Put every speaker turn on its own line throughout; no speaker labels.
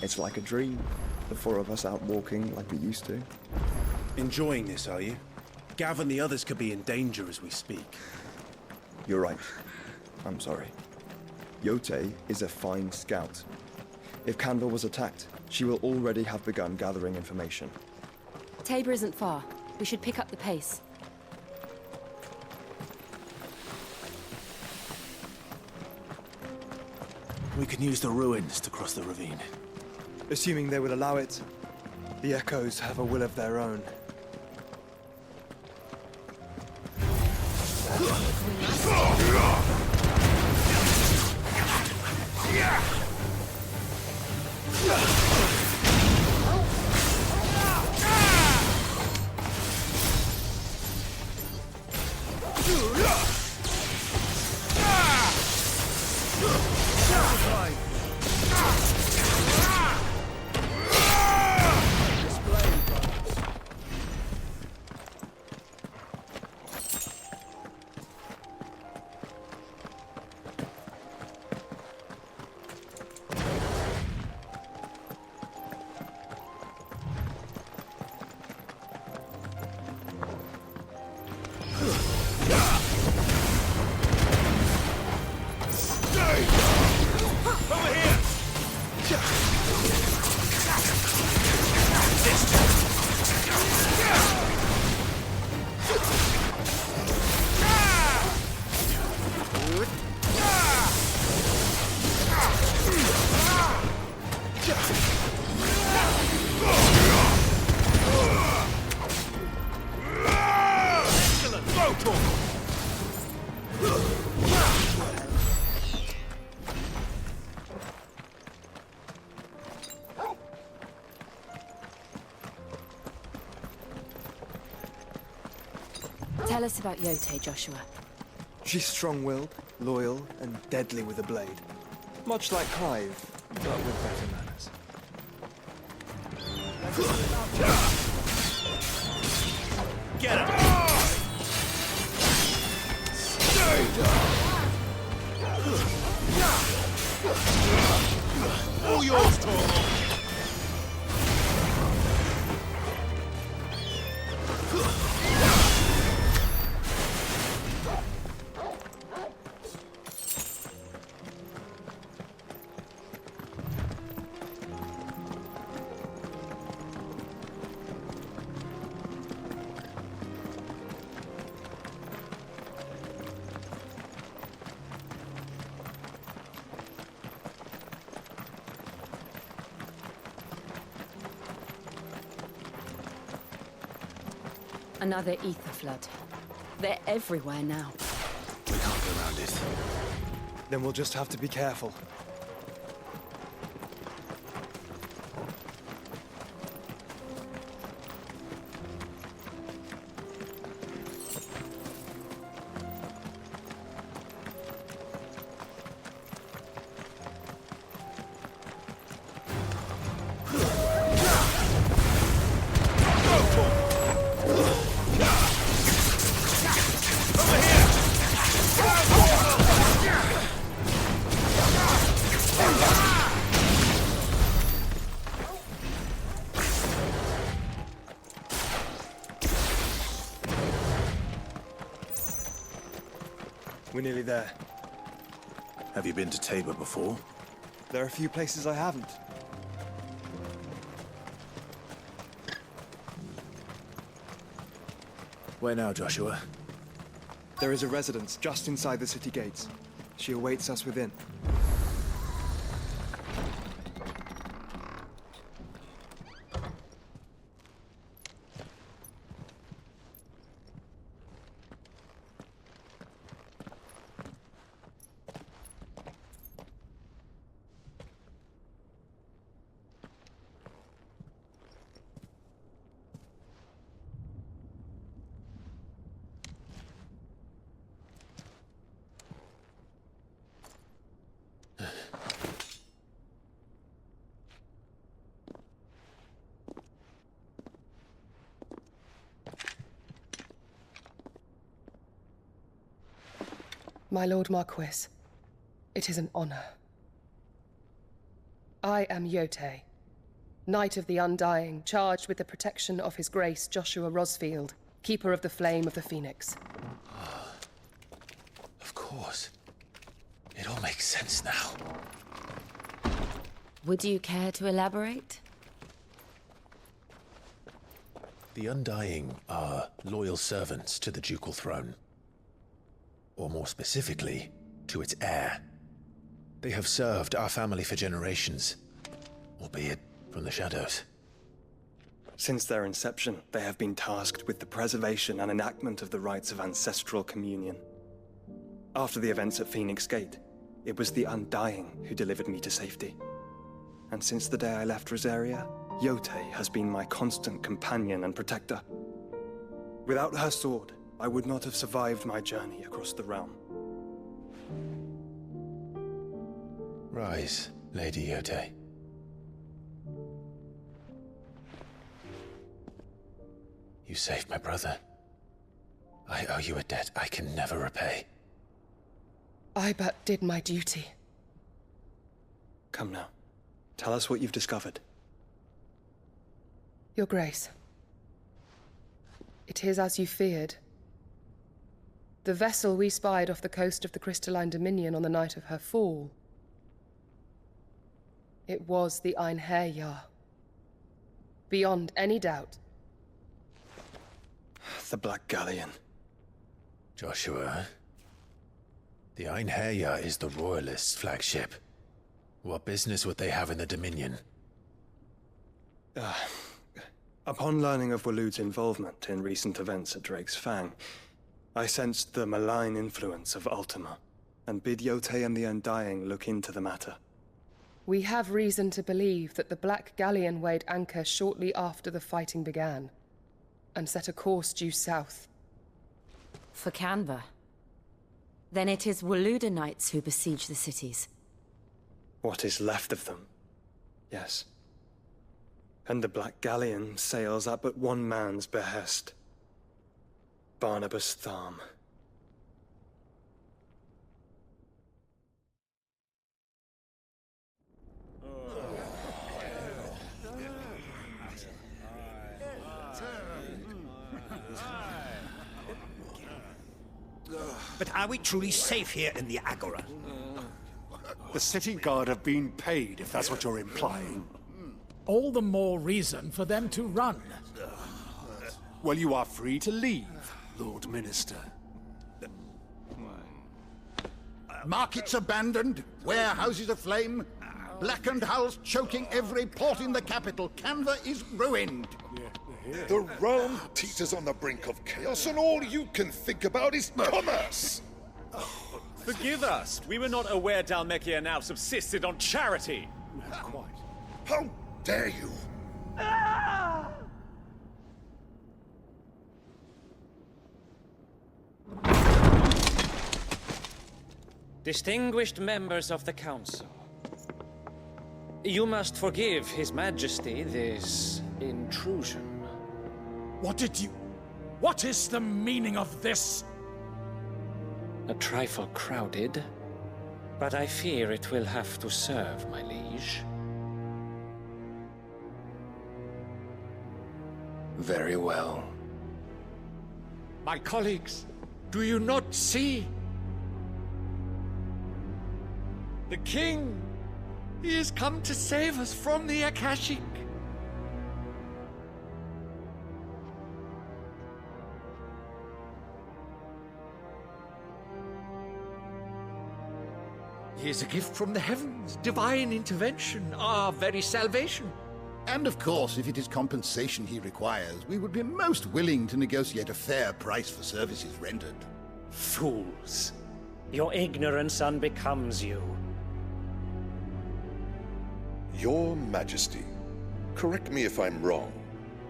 It's like a dream. The four of us out walking like we used to.
Enjoying this, are you? Gav and the others could be in danger as we speak.
You're right. I'm sorry. Yote is a fine scout. If Canva was attacked, she will already have begun gathering information.
Tabor isn't far. We should pick up the pace.
We can use the ruins to cross the ravine.
Assuming they will allow it, the Echoes have a will of their own.
Tell us about Yote, Joshua.
She's strong-willed, loyal, and deadly with a blade. Much like Clive, but with better manners.
Get him! All yours, Tor!
Another ether flood. They're everywhere now.
We can't go around it.
Then we'll just have to be careful. We're nearly there.
Have you been to Tabor before?
There are a few places I haven't.
Where now, Joshua?
There is a residence just inside the city gates. She awaits us within.
My Lord Marquis, it is an honor. I am Yote, Knight of the Undying, charged with the protection of His Grace Joshua Rosfield, Keeper of the Flame of the Phoenix.
Of course. It all makes sense now.
Would you care to elaborate?
The Undying are loyal servants to the ducal throne. Or more specifically, to its heir. They have served our family for generations, albeit from the shadows.
Since their inception, they have been tasked with the preservation and enactment of the rites of ancestral communion. After the events at Phoenix Gate, it was the Undying who delivered me to safety. And since the day I left Rosaria, Yote has been my constant companion and protector. Without her sword, I would not have survived my journey across the realm.
Rise, Lady Yote. You saved my brother. I owe you a debt I can never repay.
I but did my duty.
Come now. Tell us what you've discovered.
Your Grace. It is as you feared. The vessel we spied off the coast of the Crystalline Dominion on the night of her fall. It was the Einherjar. Beyond any doubt.
The Black Galleon.
Joshua, the Einherjar is the Royalists' flagship. What business would they have in the Dominion?
Upon learning of Waloed's involvement in recent events at Drake's Fang, I sensed the malign influence of Ultima, and bid Yote and the Undying look into the matter.
We have reason to believe that the Black Galleon weighed anchor shortly after the fighting began, and set a course due south.
For Canva. Then it is Waloed Knights who besiege the cities.
What is left of them? Yes. And the Black Galleon sails at but one man's behest. Barnabas Tharm.
But are we truly safe here in the Agora?
The city guard have been paid, if that's what you're implying.
All the more reason for them to run.
Well, you are free to leave, Lord Minister.
Markets abandoned, warehouses aflame, blackened hulls choking every port in the capital. Canva is ruined.
The realm teeters on the brink of chaos, and all you can think about is commerce!
Forgive us! We were not aware Dhalmekia now subsisted on charity!
Quite.
How dare you!
Distinguished members of the Council, you must forgive His Majesty this intrusion.
What is the meaning of this?
A trifle crowded, but I fear it will have to serve, my liege.
Very well.
My colleagues, do you not see? The King! He has come to save us from the Akashic! He is a gift from the heavens, divine intervention, our very salvation.
And of course, if it is compensation he requires, we would be most willing to negotiate a fair price for services rendered.
Fools! Your ignorance unbecomes you.
Your Majesty, correct me if I'm wrong,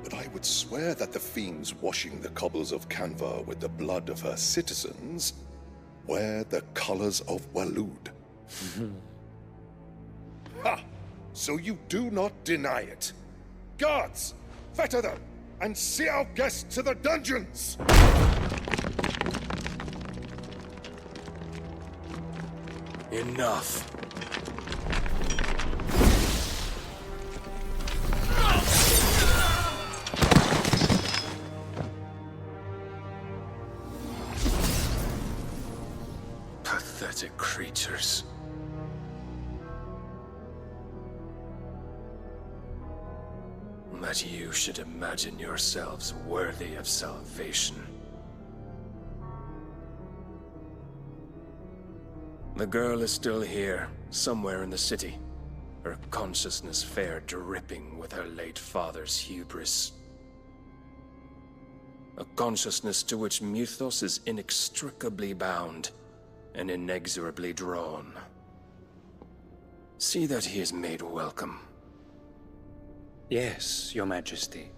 but I would swear that the fiends washing the cobbles of Canva with the blood of her citizens wear the colors of Waloed. Ha! So you do not deny it. Guards, fetter them, and see our guests to the dungeons!
Enough. Pathetic creatures. That you should imagine yourselves worthy of salvation. The girl is still here, somewhere in the city. Her consciousness fair dripping with her late father's hubris. A consciousness to which Mythos is inextricably bound and inexorably drawn. See that he is made welcome.
Yes, Your Majesty.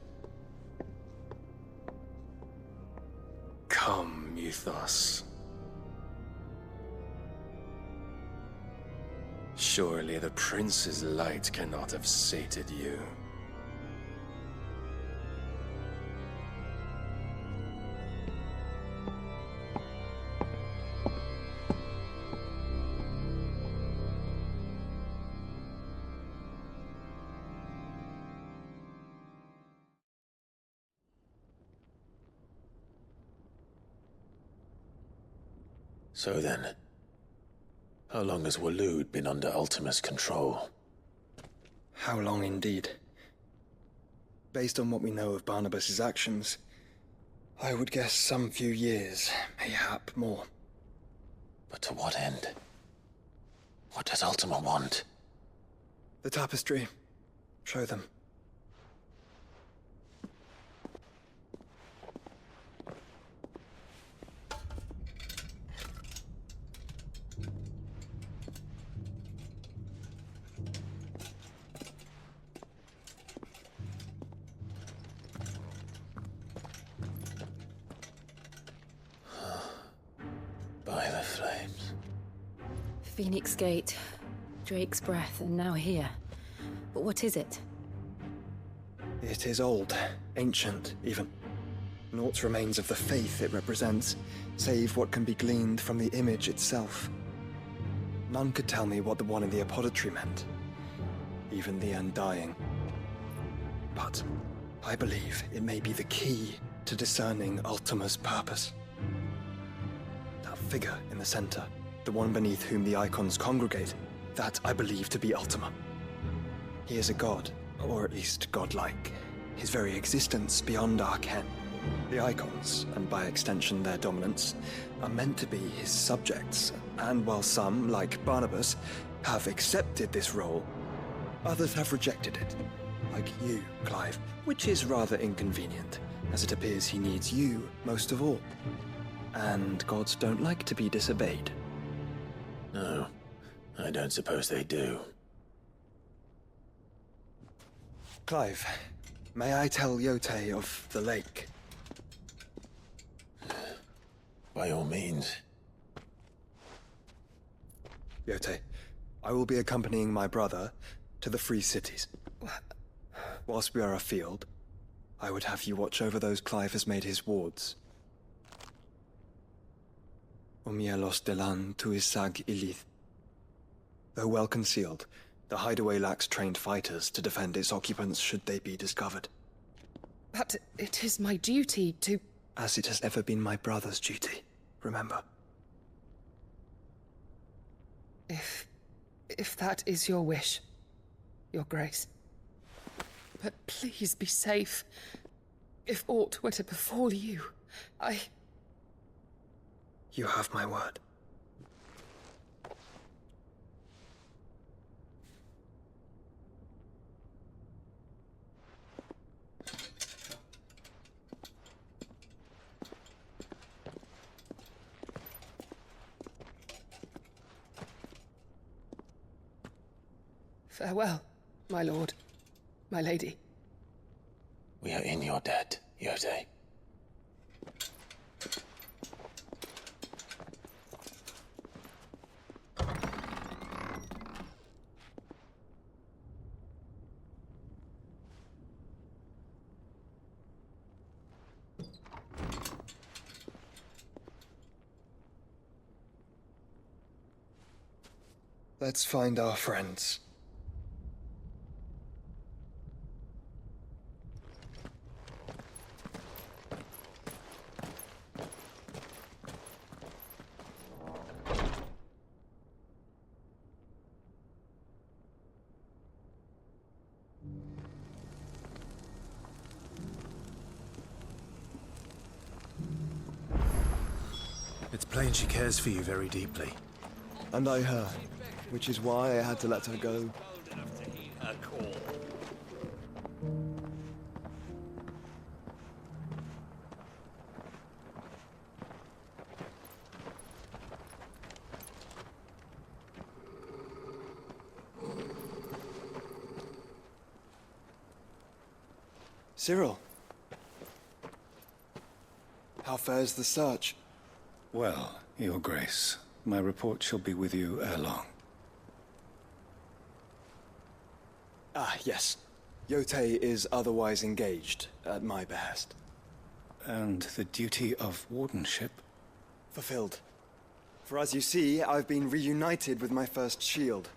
Come, Mythos. Surely the prince's light cannot have sated you.
So then, how long has Waloed been under Ultima's control?
How long indeed? Based on what we know of Barnabas's actions, I would guess some few years, mayhap more.
But to what end? What does Ultima want?
The tapestry. Show them.
By the flames.
Phoenix Gate, Drake's Breath, and now here. But what is it?
It is old, ancient, even. Naught remains of the faith it represents, save what can be gleaned from the image itself. None could tell me what the one in the apothecary meant, even the Undying. But I believe it may be the key to discerning Ultima's purpose. That figure in the center, the one beneath whom the icons congregate, that I believe to be Ultima. He is a god, or at least godlike, his very existence beyond our ken. The icons, and by extension their dominance, are meant to be his subjects, and while some, like Barnabas, have accepted this role, others have rejected it, like you, Clive, which is rather inconvenient, as it appears he needs you most of all. And gods don't like to be disobeyed.
No, I don't suppose they do.
Clive, may I tell Yote of the lake?
By all means.
Yote, I will be accompanying my brother to the Free Cities. Whilst we are afield, I would have you watch over those Clive has made his wards. Umielos delan tuisag ilith. Though well concealed, the hideaway lacks trained fighters to defend its occupants should they be discovered.
But it is my duty to...
As it has ever been my brother's duty, remember.
If that is your wish, Your Grace. But please be safe. If aught were to befall you,
You have my word.
Farewell, my lord, my lady.
We are in your debt, Yote.
Let's find our friends.
It's plain she cares for you very deeply.
And I her, which is why I had to let her go.
Cyril. How fares the search?
Well, Your Grace, my report shall be with you ere long.
Ah, yes. Yotei is otherwise engaged, at my behest.
And the duty of wardenship?
Fulfilled. For as you see, I've been reunited with my first shield.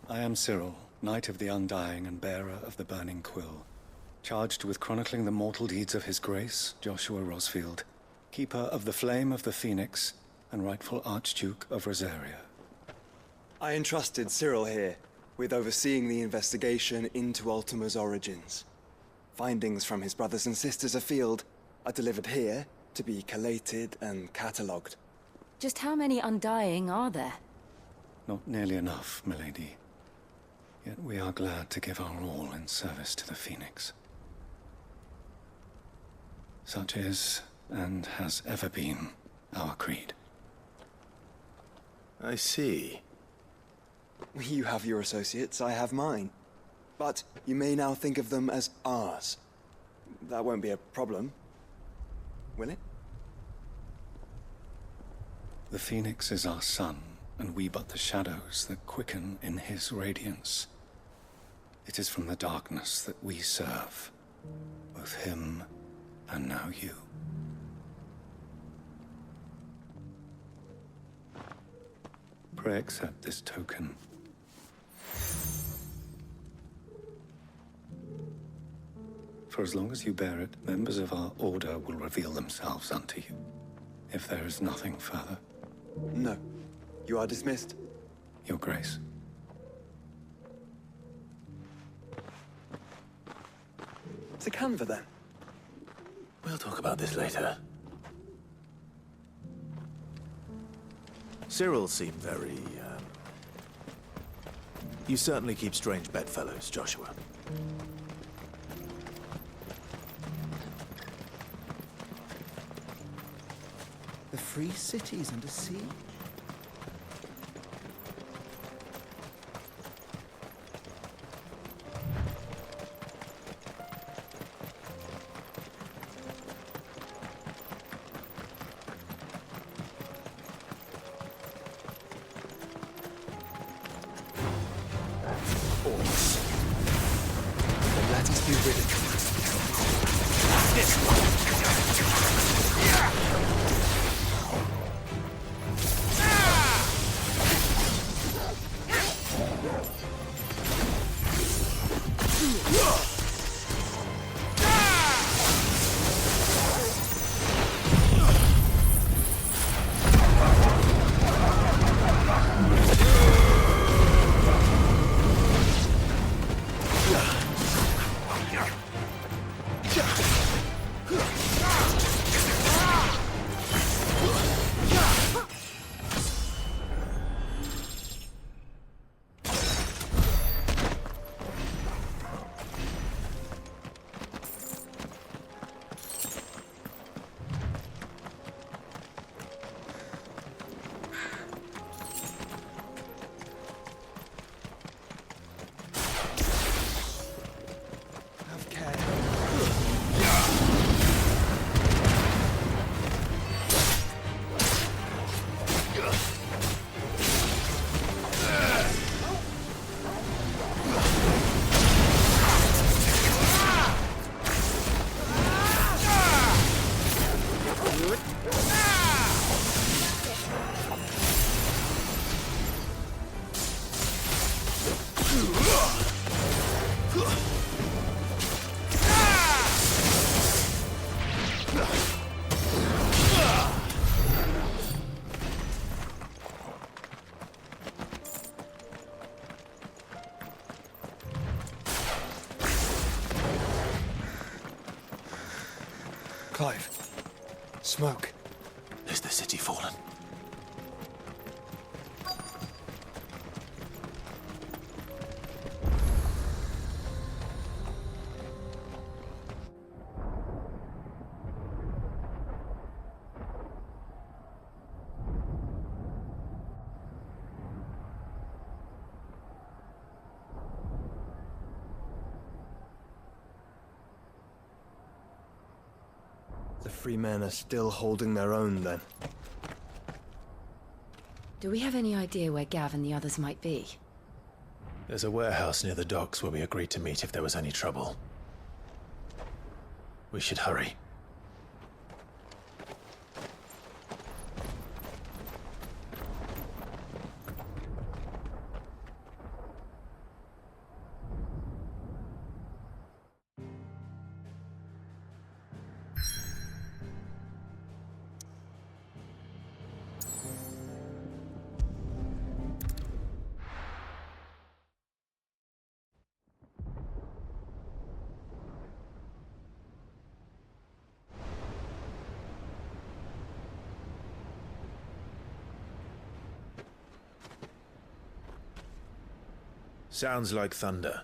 I am Cyril, Knight of the Undying and bearer of the Burning Quill, charged with chronicling the mortal deeds of His Grace, Joshua Rosfield, Keeper of the Flame of the Phoenix, and rightful Archduke of Rosaria.
I entrusted Cyril here with overseeing the investigation into Ultima's origins. Findings from his brothers and sisters afield are delivered here to be collated and catalogued.
Just how many Undying are there?
Not nearly enough, milady. Yet we are glad to give our all in service to the Phoenix. Such is, and has ever been, our creed.
I see.
You have your associates, I have mine. But you may now think of them as ours. That won't be a problem, will it?
The Phoenix is our sun, and we but the shadows that quicken in his radiance. It is from the darkness that we serve, both him and now you. Pray accept this token. For as long as you bear it, members of our order will reveal themselves unto you. If there is nothing further.
No. You are dismissed.
Your Grace.
To Canva, then.
We'll talk about this later. Cyril seemed very, You certainly keep strange bedfellows, Joshua.
The free cities under siege?
Clive. Smoke.
Is the city fallen?
The free men are still holding their own, then.
Do we have any idea where Gav and the others might be?
There's a warehouse near the docks where we agreed to meet if there was any trouble. We should hurry. Sounds like thunder.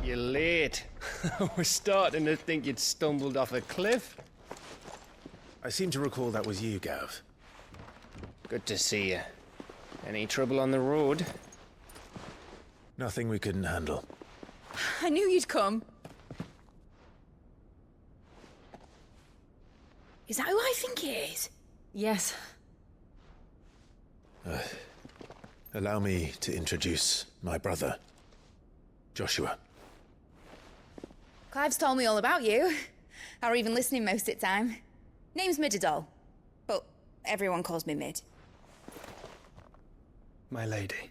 You're late. We're starting to think you'd stumbled off a cliff.
I seem to recall that was you, Gav.
Good to see you. Any trouble on the road?
Nothing we couldn't handle.
I knew you'd come. Is that who I think it is?
Yes.
Allow me to introduce my brother, Joshua.
Clive's told me all about you. Or even listening most of the time. Name's Midadol, but everyone calls me Mid.
My lady.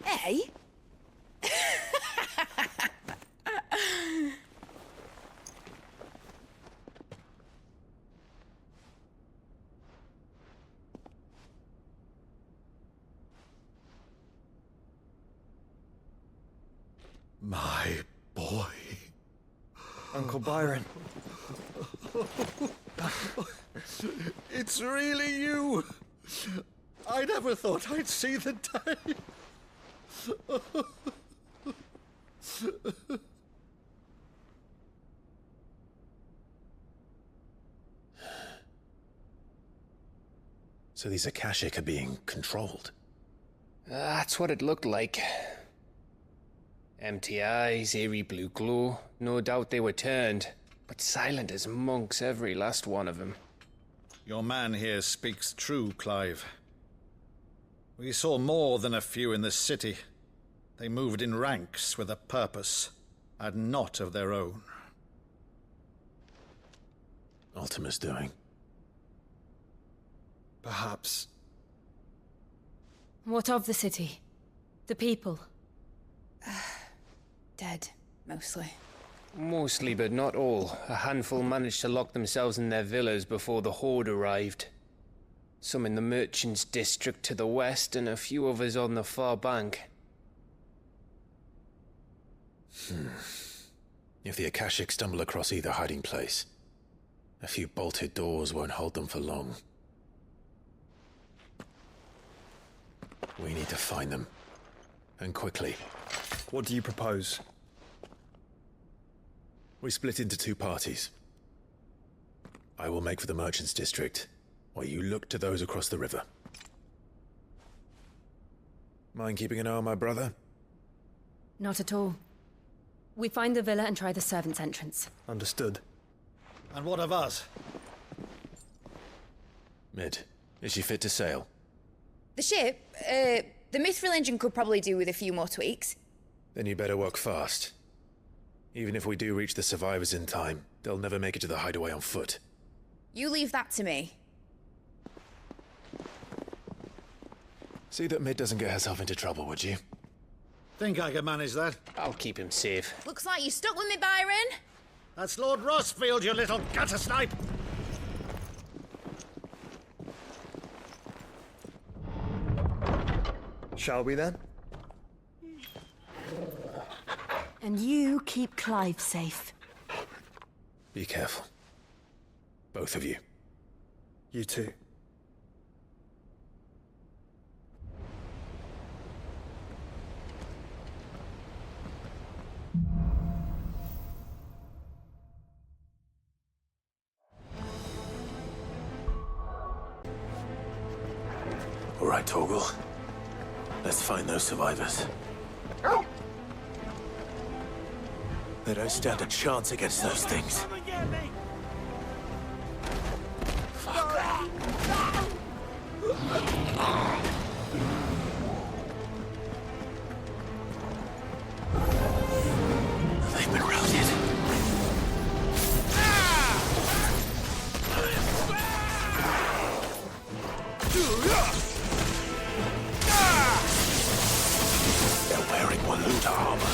Hey?
My boy.
Uncle Byron.
It's really you. I never thought I'd see the day.
So these Akashic are being controlled?
That's what it looked like. Empty eyes, eerie blue glow. No doubt they were turned, but silent as monks, every last one of them.
Your man here speaks true, Clive. We saw more than a few in the city. They moved in ranks with a purpose, and not of their own.
Ultima's doing.
Perhaps.
What of the city? The people?
Dead, mostly.
Mostly, but not all. A handful managed to lock themselves in their villas before the Horde arrived. Some in the Merchants' District to the west, and a few others on the far bank.
If the Akashic stumble across either hiding place, a few bolted doors won't hold them for long. We need to find them. And quickly.
What do you propose?
We split into two parties. I will make for the Merchants' District, while you look to those across the river. Mind keeping an eye on my brother?
Not at all. We find the villa and try the servants' entrance.
Understood.
And what of us?
Mid, is she fit to sail?
The ship, the Mithril engine could probably do with a few more tweaks.
Then you better work fast. Even if we do reach the survivors in time, they'll never make it to the hideaway on foot.
You leave that to me.
See that Mid doesn't get herself into trouble, would you?
Think I can manage that?
I'll keep him safe.
Looks like you stuck with me, Byron.
That's Lord Rossfield, you little gutter snipe!
Shall we then?
And you keep Clive safe.
Be careful. Both of you.
You too.
All right, Torgal. Let's find those survivors. They don't stand a chance against those things. They've been routed. They're wearing Waluta armor.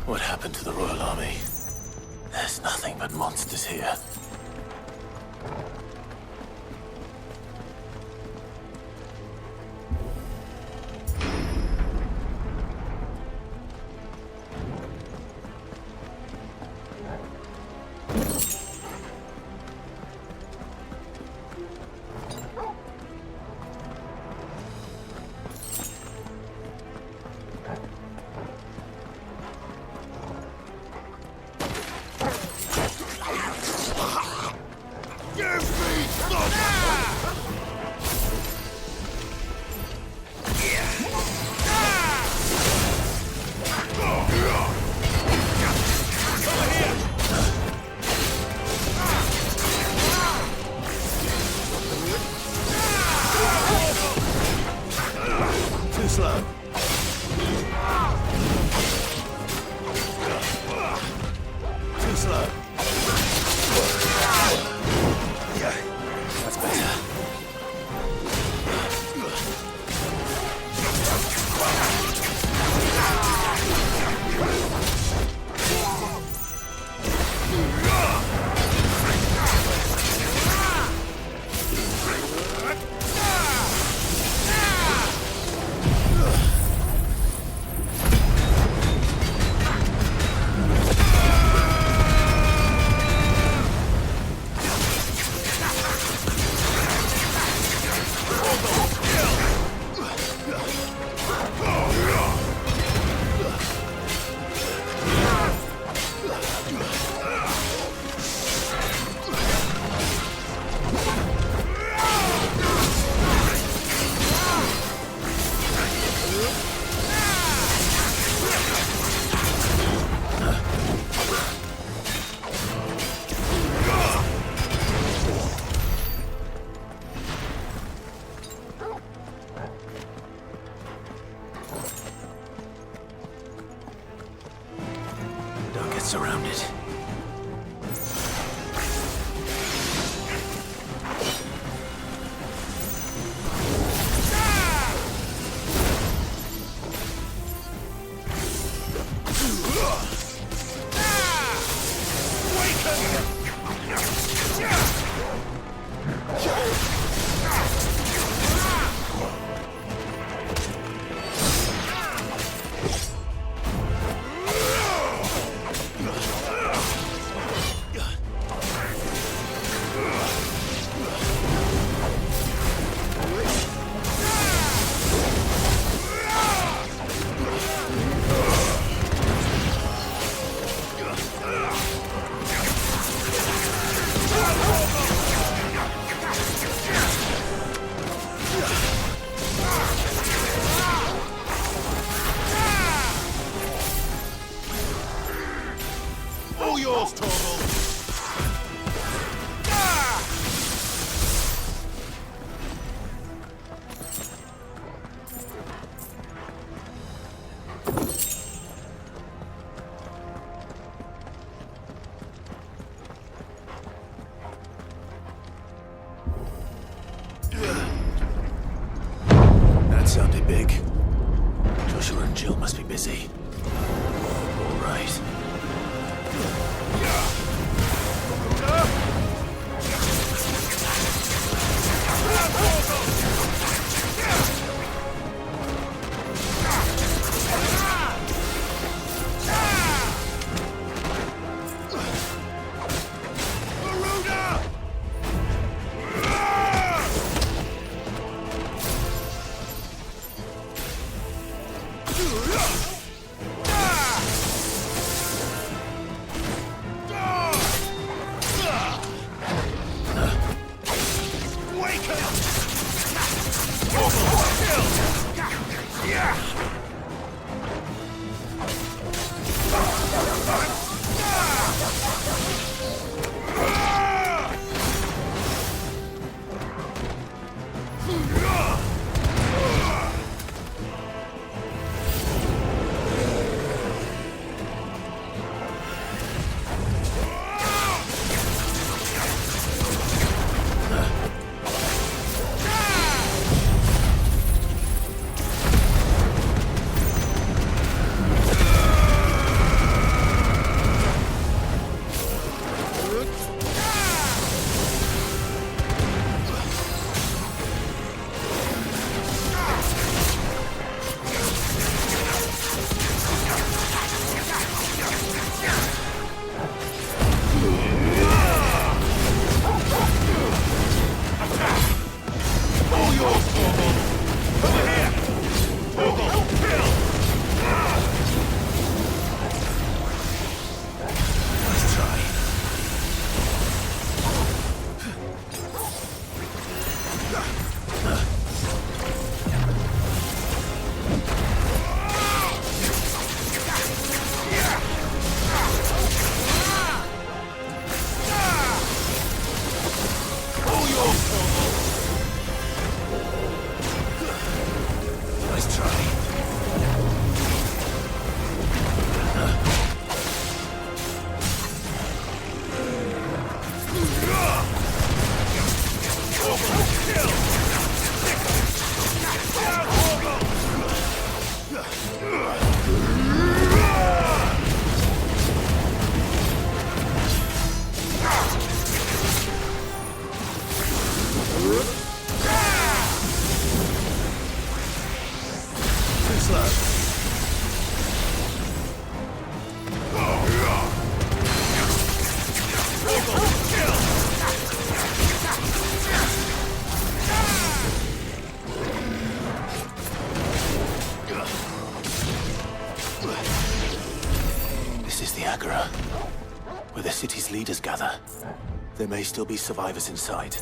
What happened to the Royal Army? There's nothing but monsters here.
slow. Too slow. Yeah, that's better. Surrounded. That sounded big. Joshua and Jill must be busy. All right. slow.
This is the Agora, where the city's leaders gather. There may still be survivors inside.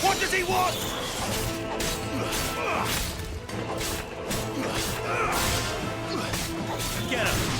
What does he want? Get him!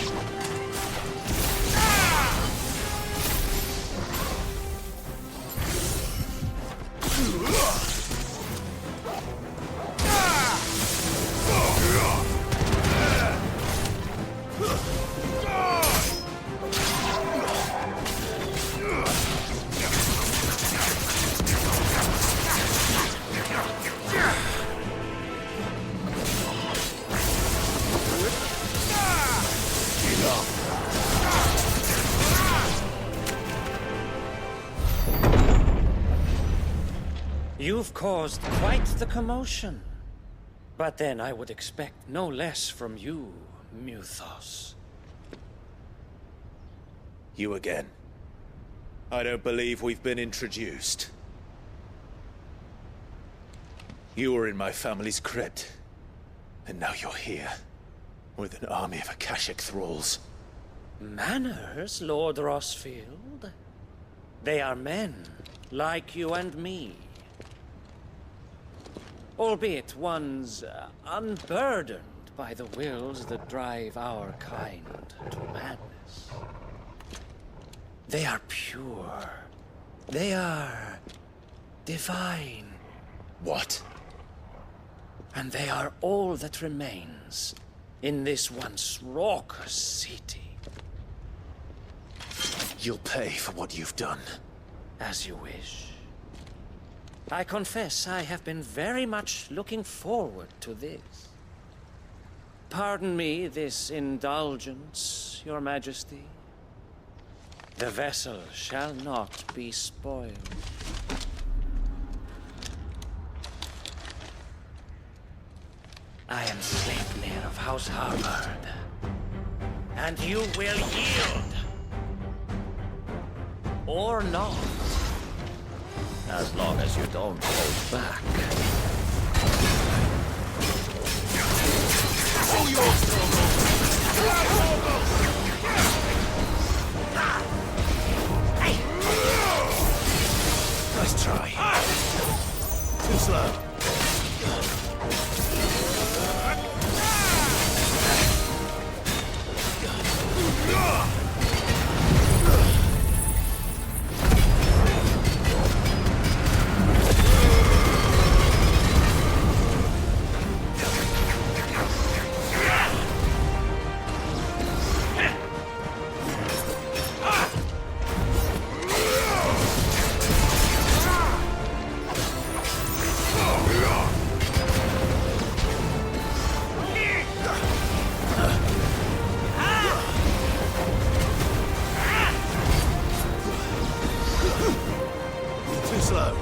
You've caused quite the commotion. But then I would expect no less from you, Muthos.
You again. I don't believe we've been introduced. You were in my family's crypt, and now you're here, with an army of Akashic thralls.
Manners, Lord Rosfield? They are men, like you and me. Albeit ones unburdened by the wills that drive our kind to madness. They are pure. They are divine.
What?
And they are all that remains in this once raucous city.
You'll pay for what you've done.
As you wish. I confess I have been very much looking forward to this. Pardon me this indulgence, Your Majesty. The vessel shall not be spoiled. I am Sleipnir of House Harvard, and you will yield. Or not. As long as you don't hold back.
All yours,
Nice try.
Too slow. slow.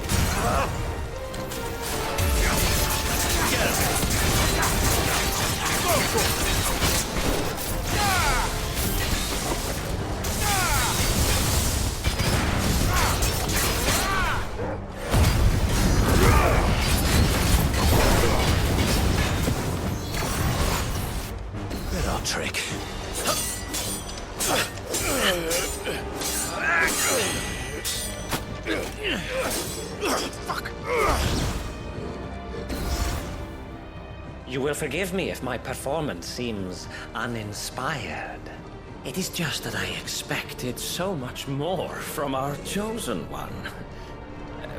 Bit odd trick.
Fuck. You will forgive me if my performance seems uninspired. It is just that I expected so much more from our chosen one.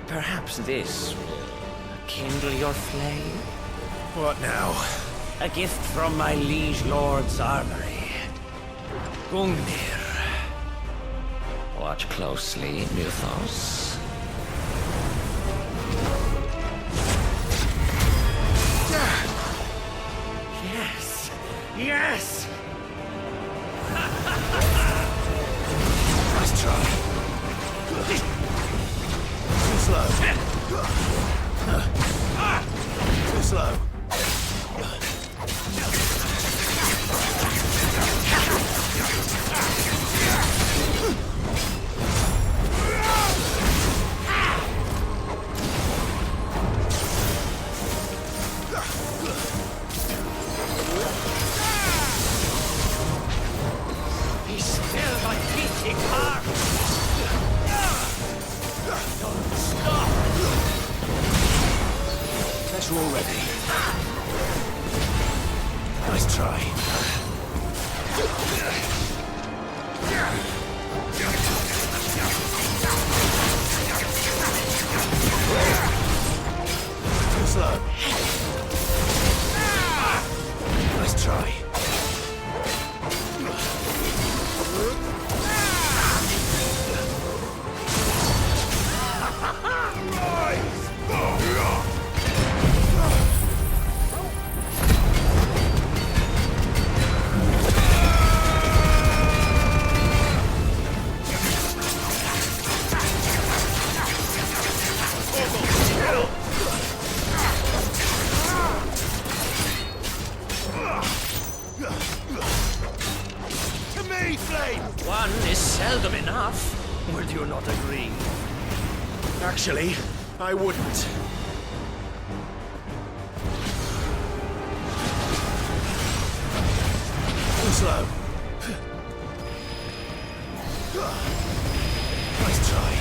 Perhaps this will kindle your flame?
What now?
A gift from my liege lord's armory. Gungnir. Watch closely, Mythos. Yes! Yes!
Nice try. Too slow. Too slow.
He's still my beating heart! Don't stop!
Guess you're all ready. Nice try. Too slow. Nice try.
One is seldom enough. Would you not agree?
Actually, I wouldn't. Too slow. Nice try.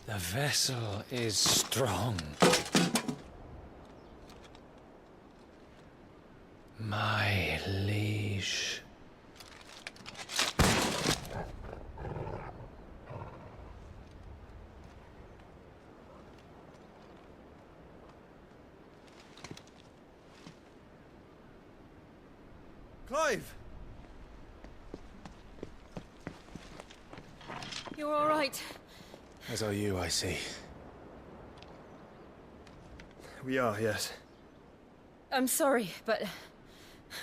The vessel is strong. My liege.
Clive!
You're all right.
As are you, I see.
We are, yes.
I'm sorry, but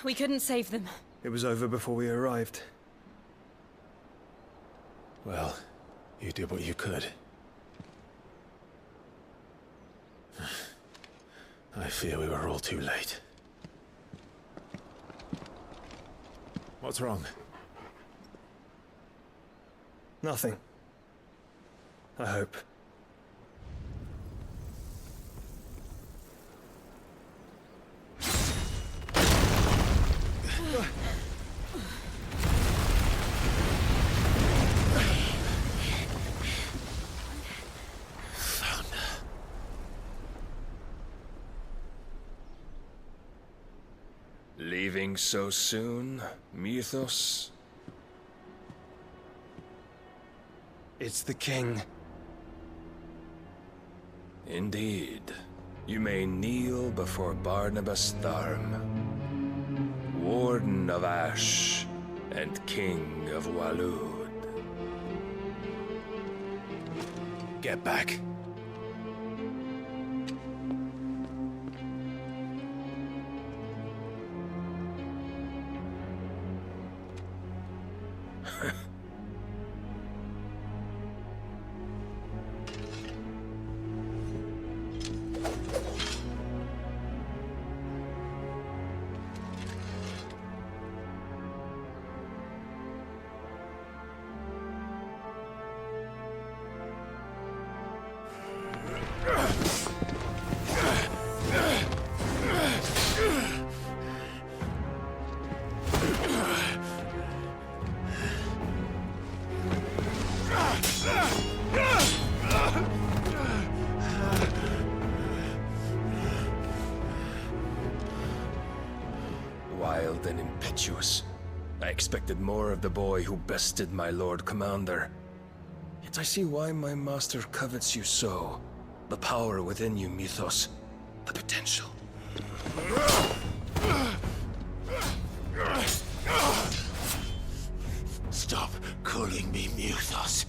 we couldn't save them.
It was over before we arrived.
Well, you did what you could. I fear we were all too late. What's wrong?
Nothing. I hope.
Leaving so soon, Mythos?
It's the king.
Indeed. You may kneel before Barnabas Tharm, Warden of Ash and King of Waloed.
Get back.
Wild and impetuous. I expected more of the boy who bested my Lord Commander. Yet I see why my master covets you so. The power within you, Mythos. The potential.
Stop calling me Mythos.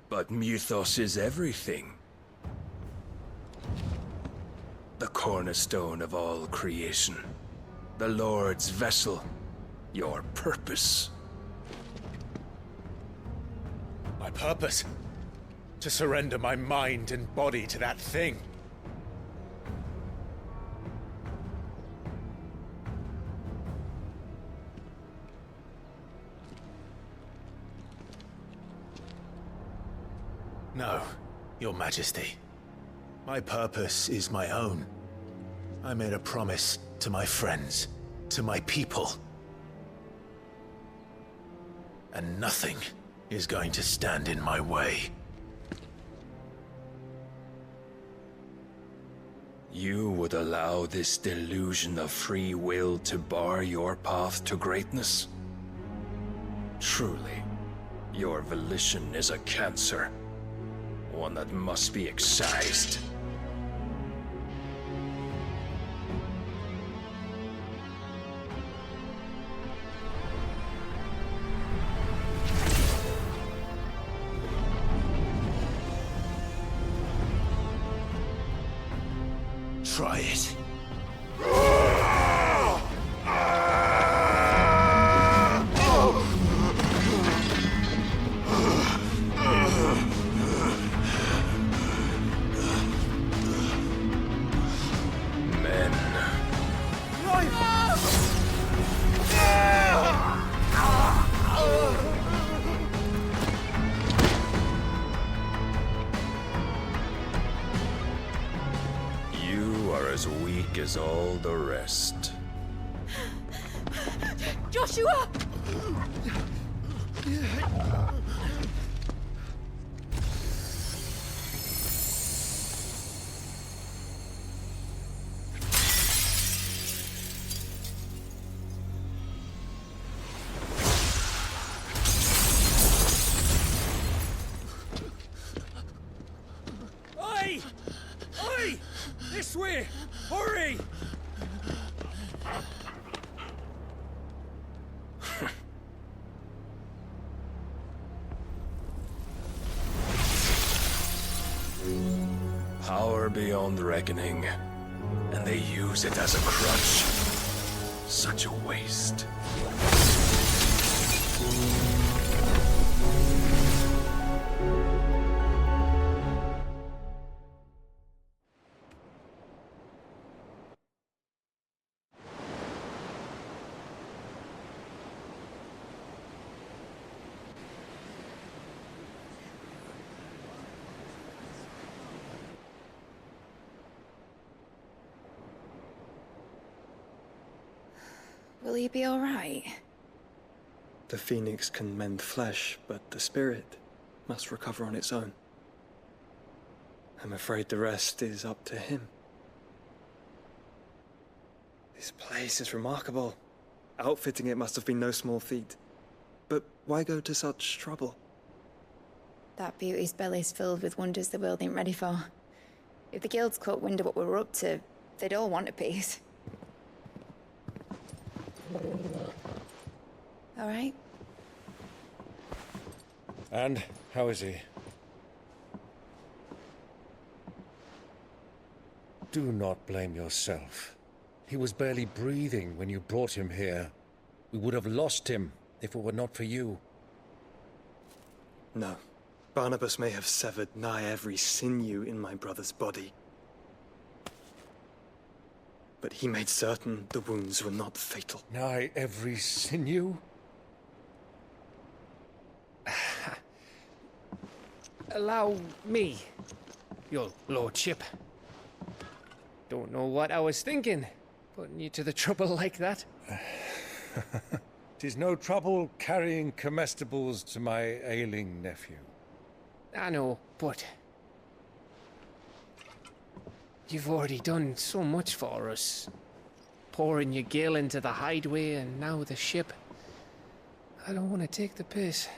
But Mythos is everything. The cornerstone of all creation. The Lord's vessel. Your purpose.
My purpose? To surrender my mind and body to that thing. No, Your Majesty. My purpose is my own. I made a promise to my friends, to my people. And nothing is going to stand in my way.
You would allow this delusion of free will to bar your path to greatness? Truly, your volition is a cancer. One that must be excised.
Try it.
As all the rest.
Joshua!
This way! Hurry!
Power beyond reckoning, and they use it as a crutch. Such a waste.
Will he be all right?
The phoenix can mend flesh, but the spirit must recover on its own. I'm afraid the rest is up to him. This place is remarkable. Outfitting it must have been no small feat. But why go to such trouble?
That beauty's belly's filled with wonders the world ain't ready for. If the guilds caught wind of what we're up to, they'd all want a piece. All right?
And how is he? Do not blame yourself. He was barely breathing when you brought him here. We would have lost him if it were not for you.
No. Barnabas may have severed nigh every sinew in my brother's body. But he made certain the wounds were not fatal.
Nigh every sinew?
Allow me, your lordship. Don't know what I was thinking, putting you to the trouble like that.
'Tis no trouble carrying comestibles to my ailing nephew.
I know, but you've already done so much for us. Pouring your gil into the hideaway and now the ship. I don't want to take the piss.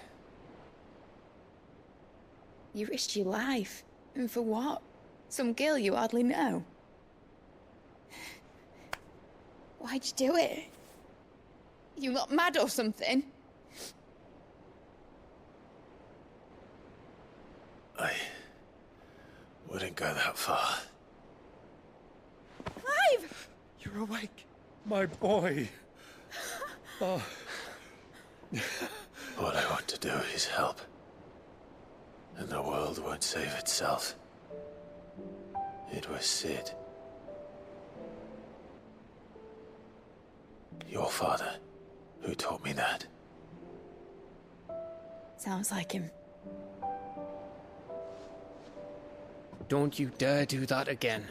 You risked your life. And for what? Some girl you hardly know. Why'd you do it? You not mad or something?
I wouldn't go that far.
Clive!
You're awake, my boy. Oh.
All I want to do is help. And the world won't save itself. It was Sid. Your father, who taught me that.
Sounds like him.
Don't you dare do that again.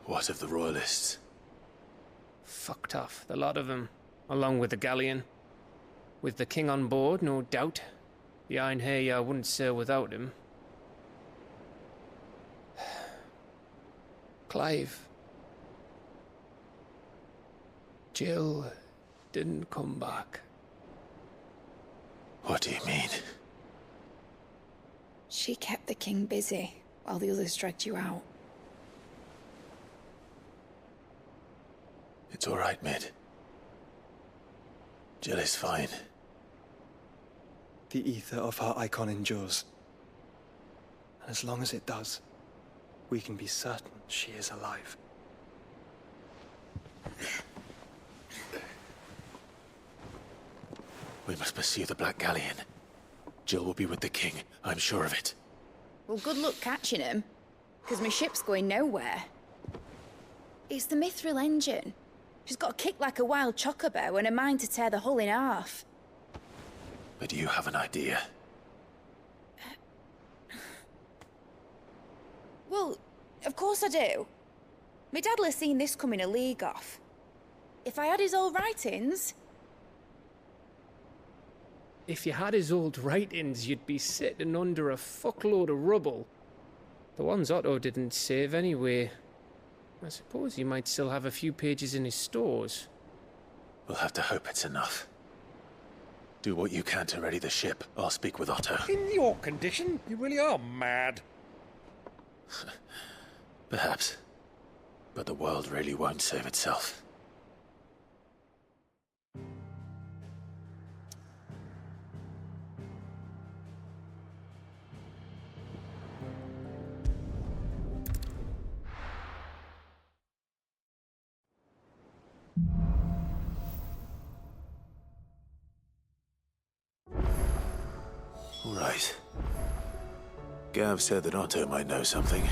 What of the Royalists?
Fucked off, the lot of them, along with the galleon. With the king on board, no doubt. The Iron Hair wouldn't sail without him. Clive. Jill didn't come back.
What do you mean?
She kept the king busy while the others dragged you out.
It's all right, Mid. Jill is fine.
The ether of her icon endures. And as long as it does, we can be certain she is alive.
We must pursue the Black Galleon. Jill will be with the king, I'm sure of it.
Well, good luck catching him, because my ship's going nowhere. It's the Mithril engine. She's got a kick like a wild chocobo and a mind to tear the hull in half.
But you have an idea.
Well, of course I do. My dad'll have seen this coming a league off. If I had his old writings...
If you had his old writings, you'd be sitting under a fuckload of rubble. The ones Otto didn't save anyway. I suppose he might still have a few pages in his stores.
We'll have to hope it's enough. Do what you can to ready the ship. I'll speak with Otto.
In your condition, you really are mad.
Perhaps. But the world really won't save itself. All right. Gav said that Otto might know something.